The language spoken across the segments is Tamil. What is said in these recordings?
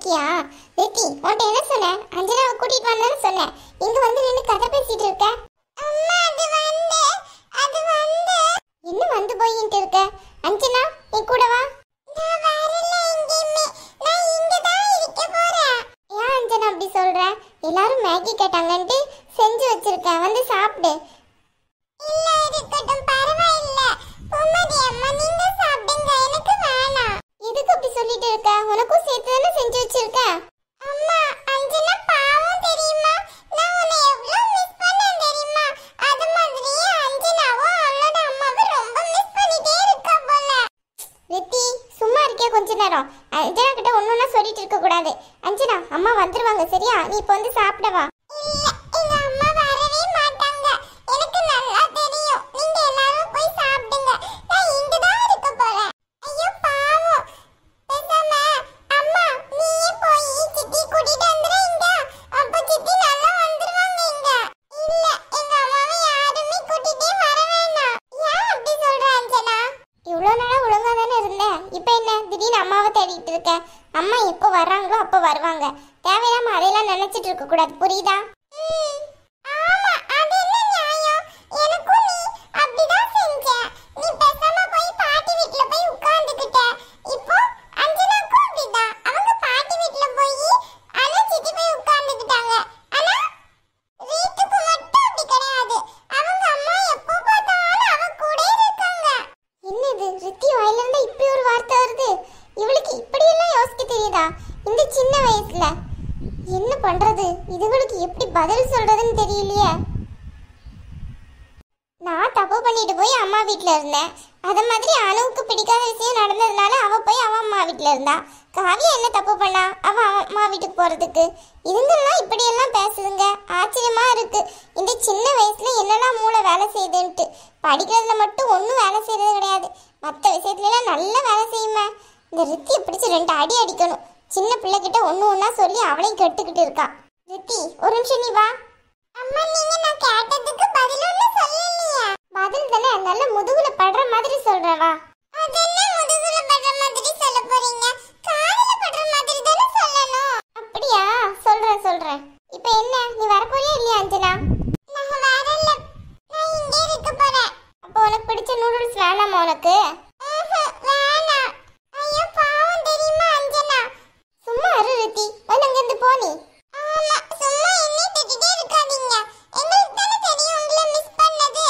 இருக்கியா? ரித்தி, உன்கிட்ட என்ன சொன்னேன்? அஞ்சனாவை கூட்டிட்டு வந்தேன்னு சொன்னேன். இங்க வந்து நின்னு கதை பேசிட்டு இருக்க. அம்மா, அது வந்து என்ன வந்து போயிட்டு இருக்க? அஞ்சனா, நீ கூட வா. நான் வரல எங்கேயுமே. நான் இங்க தான் இருக்க போறேன். ஏன் அஞ்சனா அப்படி சொல்ற? எல்லாரும் மேகி கேட்டாங்கன்ட்டு செஞ்சு வச்சிருக்கேன், வந்து சாப்பிடு. இல்ல, இருக்கட்டும், பரவாயில்ல. பூமாரி அம்மா, நீங்க சாப்பிடுங்க, எனக்கு வேணாம். எதுக்கு அப்படி சொல்லிட்டு இருக்க? உனக்கும் சேர்த்து தானே செஞ்சு வச்சிருக்கேன். அம்மா, அஞ்சனா பாவம் தெரியுமா? நான் உன்னை எவ்வளவு மிஸ் பண்ணேன் தெரியுமா? அது மாதிரியே அஞ்சனாவும் அவளோட அம்மாவை ரொம்ப மிஸ் பண்ணிட்டே இருக்கா போல. ரித்தி, சும்மா இருக்கியா கொஞ்ச நேரம்? அஞ்சனா கிட்ட ஒன்னொன்னா சொல்லிட்டு இருக்க கூடாது. அஞ்சனா, அம்மா வந்துருவாங்க, சரியா? நீ இப்போ வந்து சாப்பிடவா. இல்ல, எங்க அம்மா வரவே மாட்டாங்க. எனக்கு நல்லா தெரியும். நீங்க எல்லாரும் போய் சாப்பிடுங்க. நான் இங்க தான் இருக்க போறேன். ஐயோ பாவம். பேசாம அம்மா, நீயே போய் சித்தி கூட்டிட்டு வந்துறீங்க. அப்ப சித்தி நல்லா வந்துருவாங்க இங்க. இல்ல, எங்க அம்மாவை யாருமே கூட்டிட்டே வர வேணாம். ஏன் அப்படி சொல்ற அஞ்சனா? இவ்வளவு நாளா ஒழுங்கா தானே இருந்தேன். இப்போ என்ன திடீர்னு அம்மாவை தேடிட்டு இருக்க? அம்மா எப்போ வர்றாங்களோ அப்போ வருவாங்க. தேவையில்லாம அதையெல்லாம் நினைச்சிட்டு இருக்க கூடாது, புரியுதா? ஆமா, அது என்ன நியாயம்? எனக்கும் நீ அப்படிதான் செஞ்ச. நீ பேசாம போய் பாட்டி வீட்ல போய் உட்கார்ந்துக்கிட்ட. இப்போ அஞ்சனாக்கும் அப்படிதான். அவங்க பாட்டி வீட்ல போய் அனுச்சிட்டு போய் உட்கார்ந்துக்கிட்டாங்க. ஆனா ரீத்துக்கு மட்டும் அப்படி கிடையாது. அவங்க அம்மா எப்போ பார்த்தாலும் அவ கூடயே இருக்காங்க. என்னது ரித்தி வாயில இருந்து இப்படி ஒரு வார்த்தை வருது? இவளுக்கு இப்படியெல்லாம் யோசிக்க தெரியுதா இந்த சின்ன வயசுல? என்ன பண்றது? இதுகளுக்கு எப்படி பதில் சொல்றதுன்னு தெரியலையே. நான் தப்பு பண்ணிட்டு போய் அம்மா வீட்ல இருந்தேன். அத மாதிரி அனுவுக்கு பிடிக்காத விஷயம் நடந்ததுனால அவ போய் அவ அம்மா வீட்ல இருந்தா. காவியா என்ன தப்பு பண்ணா அவ அம்மா வீட்டுக்கு போறதுக்கு? இதுங்கெல்லாம் இப்படி எல்லாம் பேசுதுங்க. ஆச்சரியமா இருக்கு. இந்த சின்ன வயசுல என்னெல்லாம் மூளை வேலை செய்யுதுன்ட்டு. படிக்கிறதுல மட்டும் ஒன்றும் வேலை செய்யறது கிடையாது. மற்ற விஷயத்துல எல்லாம் நல்லா வேலை செய்யுமே. இந்த ரித்தியை பிடிச்சி 2 அடி அடிக்கணும். சின்ன பிள்ளைகிட்ட ஒன்னா சொல்லி அவளையும் கெட்டுக்கிட்டு இருக்கா. ரித்தி, ஒரு நிமிஷம் நீ வா. அம்மா, நீங்க நான் கேட்டதுக்கு பதில் ஒண்ணு சொல்லலையே. பதில் தானே நல்ல முதுகுல படுற மாதிரி சொல்றவா. அதெல்லாம் முதுகுல படுற மாதிரி சொல்ல போறீங்க? காதுல படுற மாதிரி தானே சொல்லணும். அப்படியா? சொல்றேன். இப்போ என்ன, நீ வர போறியா இல்லையா அஞ்சனா? நான் வரல. நான் இங்கே இருக்க போறேன். அப்போ உனக்கு பிடிச்ச நூடுல்ஸ் வேணாமா உனக்கு? வேணாம். ஐயோ பாவம் தெரியுமா அஞ்சனா? சும்மா இரு ரித்தி, வந்து அங்க இருந்து போ நீ. ஆமா, சும்மா என்னை திட்டிட்டே இருக்காதீங்க. எங்களுக்கு தானே தெரியும் உங்களை மிஸ் பண்ணது.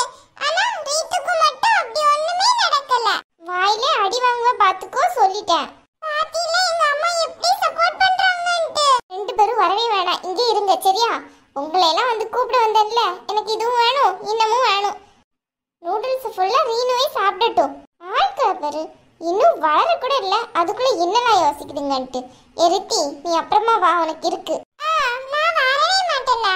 ஆனா ரீத்துக்கு மட்டும் அப்படி ஒண்ணுமே நடக்கல. வாயிலே அடி வாங்க பாத்துக்கோ, சொல்லிட்டேன். பாத்தீல எங்க அம்மா எப்படி சப்போர்ட் பண்றாங்கன்னு. 2 பேரும் வரவே வேணாம், இங்கே இருங்க, சரியா? உங்களை எல்லாம் வந்து கூப்பிட வந்தேன்ல, எனக்கு இதுவும் வேணும் இன்னமும் வேணும். நூடுல்ஸ் ஃபுல்லா ரீனுவே சாப்பிடட்டும். ஆட்களை பாரு, இன்னும் வளர கூட இல்ல, அதுக்குள்ள என்னலாம் யோசிக்குதுங்கன்ட்டு. ரித்தி, நீ அப்புறமா வா, உனக்கு இருக்கு. நான் வரவே மாட்டேன்ல.